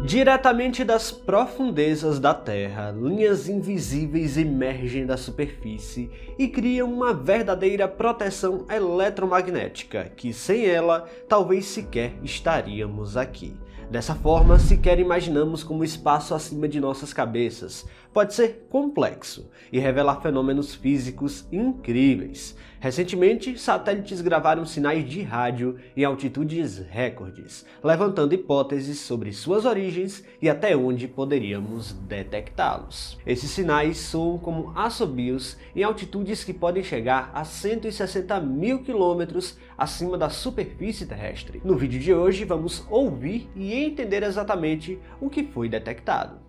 Diretamente das profundezas da Terra, linhas invisíveis emergem da superfície e criam uma verdadeira proteção eletromagnética, que sem ela talvez sequer estaríamos aqui. Dessa forma, sequer imaginamos como o espaço acima de nossas cabeças pode ser complexo e revelar fenômenos físicos incríveis. Recentemente, satélites gravaram sinais de rádio em altitudes recordes, levantando hipóteses sobre suas origens e até onde poderíamos detectá-los. Esses sinais soam como assobios em altitudes que podem chegar a 160 mil quilômetros acima da superfície terrestre. No vídeo de hoje, vamos ouvir e entender exatamente o que foi detectado.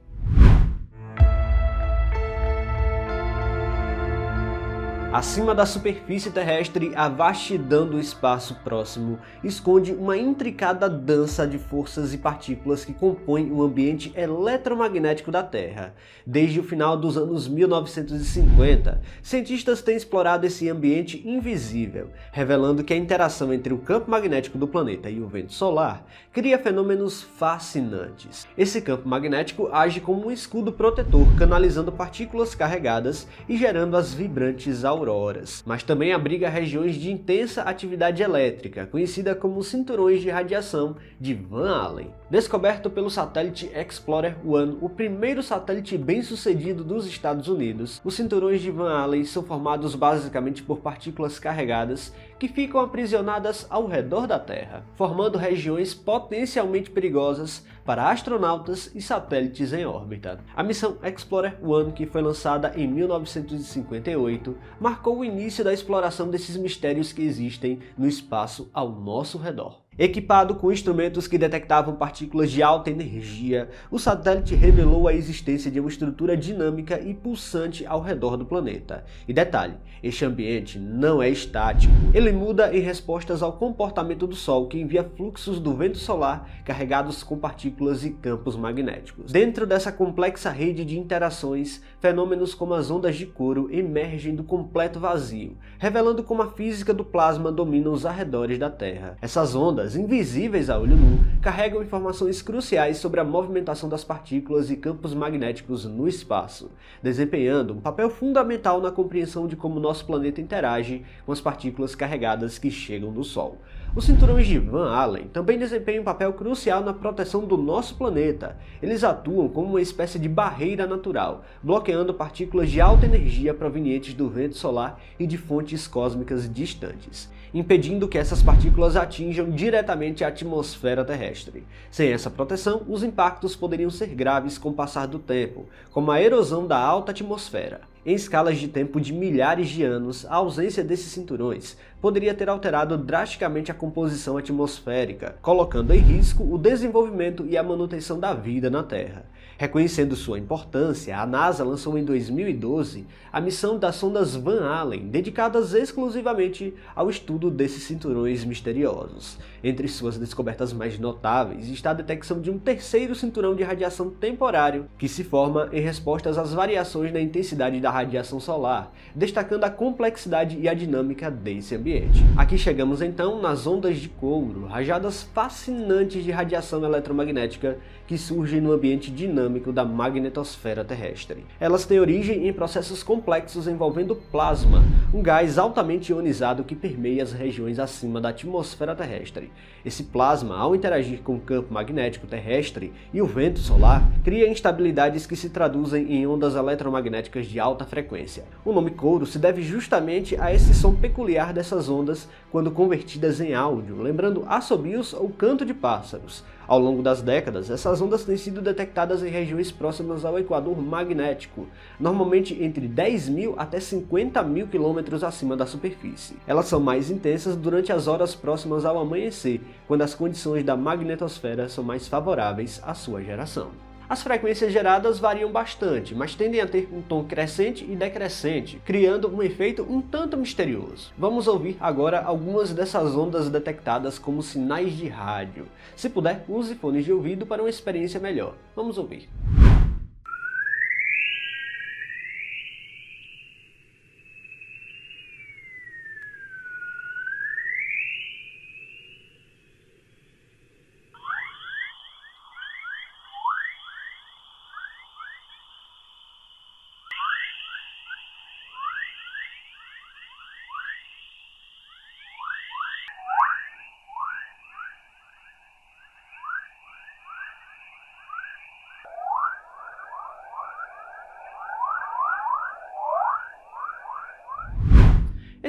Acima da superfície terrestre, a vastidão do espaço próximo esconde uma intricada dança de forças e partículas que compõem o ambiente eletromagnético da Terra. Desde o final dos anos 1950, cientistas têm explorado esse ambiente invisível, revelando que a interação entre o campo magnético do planeta e o vento solar cria fenômenos fascinantes. Esse campo magnético age como um escudo protetor, canalizando partículas carregadas e gerando as vibrantes auroras, mas também abriga regiões de intensa atividade elétrica, conhecida como cinturões de radiação de Van Allen. Descoberto pelo satélite Explorer-1, o primeiro satélite bem-sucedido dos Estados Unidos, os cinturões de Van Allen são formados basicamente por partículas carregadas que ficam aprisionadas ao redor da Terra, formando regiões potencialmente perigosas para astronautas e satélites em órbita. A missão Explorer-1, que foi lançada em 1958, marcou o início da exploração desses mistérios que existem no espaço ao nosso redor. Equipado com instrumentos que detectavam partículas de alta energia, o satélite revelou a existência de uma estrutura dinâmica e pulsante ao redor do planeta. E detalhe, este ambiente não é estático. Ele muda em respostas ao comportamento do Sol, que envia fluxos do vento solar carregados com partículas e campos magnéticos. Dentro dessa complexa rede de interações, fenômenos como as ondas de Corot emergem do completo vazio, revelando como a física do plasma domina os arredores da Terra. Essas ondas, invisíveis a olho nu, carregam informações cruciais sobre a movimentação das partículas e campos magnéticos no espaço, desempenhando um papel fundamental na compreensão de como nosso planeta interage com as partículas carregadas que chegam do Sol. Os cinturões de Van Allen também desempenham um papel crucial na proteção do nosso planeta. Eles atuam como uma espécie de barreira natural, bloqueando partículas de alta energia provenientes do vento solar e de fontes cósmicas distantes, impedindo que essas partículas atinjam diretamente a atmosfera terrestre. Sem essa proteção, os impactos poderiam ser graves com o passar do tempo, como a erosão da alta atmosfera. Em escalas de tempo de milhares de anos, a ausência desses cinturões poderia ter alterado drasticamente a composição atmosférica, colocando em risco o desenvolvimento e a manutenção da vida na Terra. Reconhecendo sua importância, a NASA lançou em 2012 a missão das sondas Van Allen, dedicadas exclusivamente ao estudo desses cinturões misteriosos. Entre suas descobertas mais notáveis está a detecção de um terceiro cinturão de radiação temporário, que se forma em respostas às variações na intensidade da radiação solar, destacando a complexidade e a dinâmica desse ambiente. Aqui chegamos então nas ondas de Corot, rajadas fascinantes de radiação eletromagnética que surgem no ambiente dinâmico da magnetosfera terrestre. Elas têm origem em processos complexos envolvendo plasma, um gás altamente ionizado que permeia as regiões acima da atmosfera terrestre. Esse plasma, ao interagir com o campo magnético terrestre e o vento solar, cria instabilidades que se traduzem em ondas eletromagnéticas de alta frequência. O nome Corot se deve justamente a esse som peculiar dessas ondas quando convertidas em áudio, lembrando assobios ou canto de pássaros. Ao longo das décadas, essas ondas têm sido detectadas em regiões próximas ao equador magnético, normalmente entre 10 mil até 50 mil quilômetros acima da superfície. Elas são mais intensas durante as horas próximas ao amanhecer, quando as condições da magnetosfera são mais favoráveis à sua geração. As frequências geradas variam bastante, mas tendem a ter um tom crescente e decrescente, criando um efeito um tanto misterioso. Vamos ouvir agora algumas dessas ondas detectadas como sinais de rádio. Se puder, use fones de ouvido para uma experiência melhor. Vamos ouvir.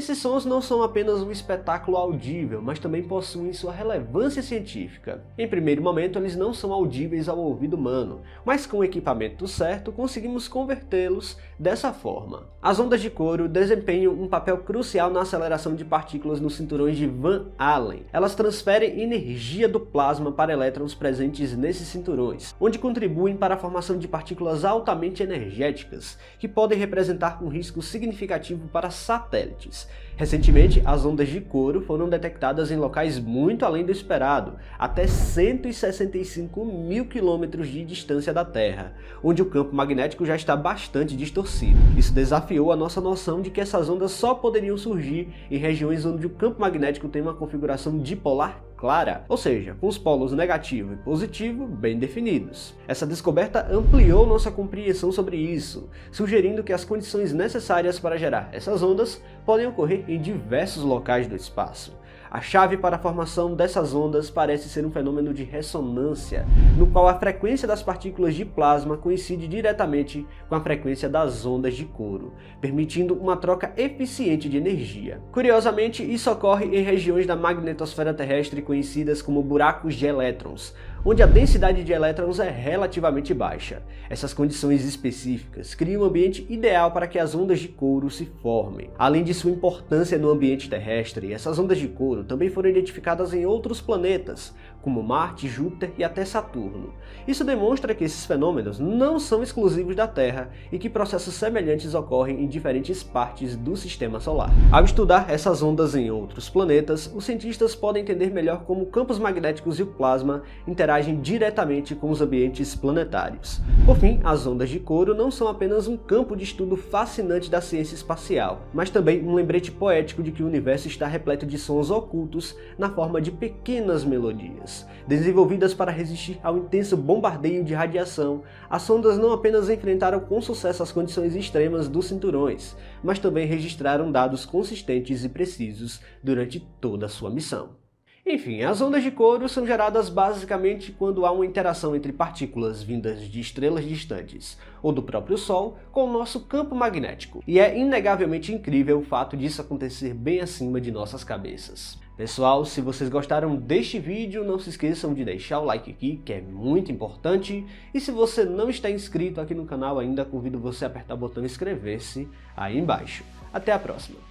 Esses sons não são apenas um espetáculo audível, mas também possuem sua relevância científica. Em primeiro momento, eles não são audíveis ao ouvido humano, mas com o equipamento certo conseguimos convertê-los dessa forma. As ondas de coro desempenham um papel crucial na aceleração de partículas nos cinturões de Van Allen. Elas transferem energia do plasma para elétrons presentes nesses cinturões, onde contribuem para a formação de partículas altamente energéticas, que podem representar um risco significativo para satélites. Recentemente, as ondas de coro foram detectadas em locais muito além do esperado, até 165 mil quilômetros de distância da Terra, onde o campo magnético já está bastante distorcido. Isso desafiou a nossa noção de que essas ondas só poderiam surgir em regiões onde o campo magnético tem uma configuração dipolar clara, ou seja, com os polos negativo e positivo bem definidos. Essa descoberta ampliou nossa compreensão sobre isso, sugerindo que as condições necessárias para gerar essas ondas podem ocorrer em diversos locais do espaço. A chave para a formação dessas ondas parece ser um fenômeno de ressonância, no qual a frequência das partículas de plasma coincide diretamente com a frequência das ondas de coro, permitindo uma troca eficiente de energia. Curiosamente, isso ocorre em regiões da magnetosfera terrestre conhecidas como buracos de elétrons, onde a densidade de elétrons é relativamente baixa. Essas condições específicas criam um ambiente ideal para que as ondas de coro se formem. Além de sua importância no ambiente terrestre, essas ondas de coro também foram identificadas em outros planetas, como Marte, Júpiter e até Saturno. Isso demonstra que esses fenômenos não são exclusivos da Terra e que processos semelhantes ocorrem em diferentes partes do sistema solar. Ao estudar essas ondas em outros planetas, os cientistas podem entender melhor como campos magnéticos e o plasma interagem diretamente com os ambientes planetários. Por fim, as ondas de coro não são apenas um campo de estudo fascinante da ciência espacial, mas também um lembrete poético de que o universo está repleto de sons ocultos na forma de pequenas melodias. Desenvolvidas para resistir ao intenso bombardeio de radiação, as sondas não apenas enfrentaram com sucesso as condições extremas dos cinturões, mas também registraram dados consistentes e precisos durante toda a sua missão. Enfim, as ondas de coro são geradas basicamente quando há uma interação entre partículas vindas de estrelas distantes ou do próprio Sol com o nosso campo magnético. E é inegavelmente incrível o fato disso acontecer bem acima de nossas cabeças. Pessoal, se vocês gostaram deste vídeo, não se esqueçam de deixar o like aqui, que é muito importante. E se você não está inscrito aqui no canal ainda, convido você a apertar o botão inscrever-se aí embaixo. Até a próxima!